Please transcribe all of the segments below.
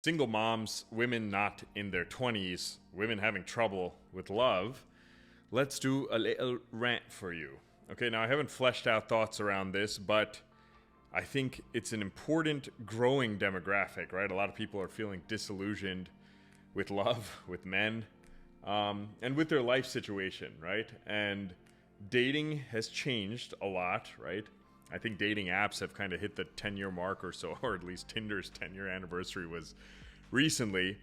single moms, women not in their 20s, women having trouble with love, let's do a little rant for you. Okay, now I haven't fleshed out thoughts around this, but I think it's an important growing demographic, right? A lot of people are feeling disillusioned with love, with men, and with their life situation, right? And dating has changed a lot, right? I think dating apps have kind of hit the 10-year mark or so, or at least Tinder's 10-year anniversary was recently.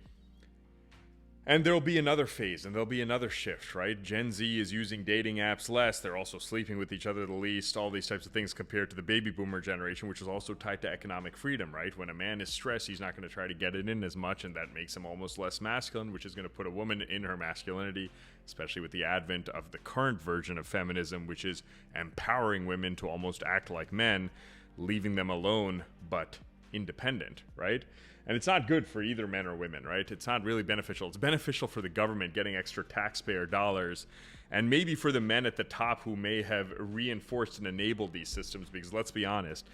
And there'll be another phase and there'll be another shift, right? Gen Z is using dating apps less. They're also sleeping with each other the least, all these types of things compared to the baby boomer generation, which is also tied to economic freedom, right? When a man is stressed, he's not going to try to get it in as much, and that makes him almost less masculine, which is going to put a woman in her masculinity, especially with the advent of the current version of feminism, which is empowering women to almost act like men, leaving them alone but independent, right? And it's not good for either men or women, right? It's not really beneficial. It's beneficial for the government getting extra taxpayer dollars, and maybe for the men at the top who may have reinforced and enabled these systems, because let's be honest,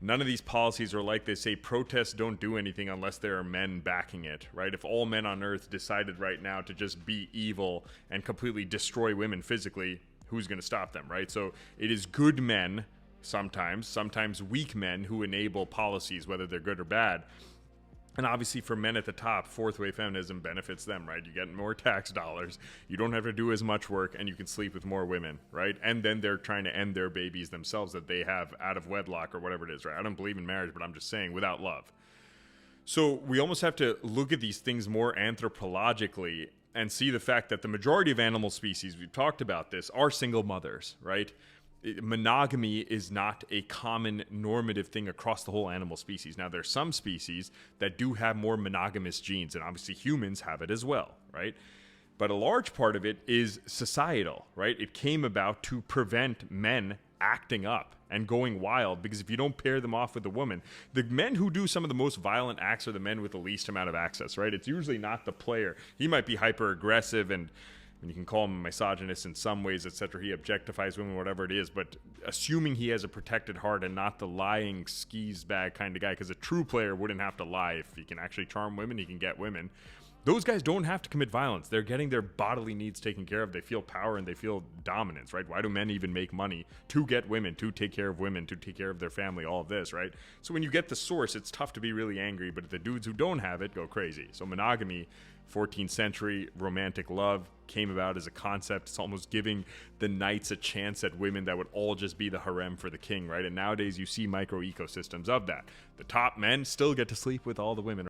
none of these policies are like they say protests don't do anything unless there are men backing it, right? If all men on earth decided right now to just be evil and completely destroy women physically, who's going to stop them, right? So it is good men, sometimes weak men who enable policies, whether they're good or bad. And obviously for men at the top, fourth wave feminism benefits them, right? You get more tax dollars, you don't have to do as much work, and you can sleep with more women, right? And then they're trying to end their babies themselves that they have out of wedlock or whatever it is, right? I don't believe in marriage, but I'm just saying without love. So we almost have to look at these things more anthropologically and see the fact that the majority of animal species, we've talked about this, are single mothers, right? Monogamy is not a common normative thing across the whole animal species. Now, there's some species that do have more monogamous genes, and obviously humans have it as well, right? But a large part of it is societal, right? It came about to prevent men acting up and going wild, because if you don't pair them off with a woman, the men who do some of the most violent acts are the men with the least amount of access, right? It's usually not the player. He might be hyper aggressive and you can call him a misogynist in some ways, etc. He objectifies women, whatever it is, but assuming he has a protected heart and not the lying skis bag kind of guy, because a true player wouldn't have to lie. If he can actually charm women, he can get women. Those guys don't have to commit violence. They're getting their bodily needs taken care of. They feel power and they feel dominance, right? Why do men even make money? To get women, to take care of women, to take care of their family, all of this, right? So when you get the source, it's tough to be really angry, but the dudes who don't have it go crazy. So monogamy, 14th century romantic love, came about as a concept. It's almost giving the knights a chance at women that would all just be the harem for the king, right? And nowadays you see micro ecosystems of that. The top men still get to sleep with all the women.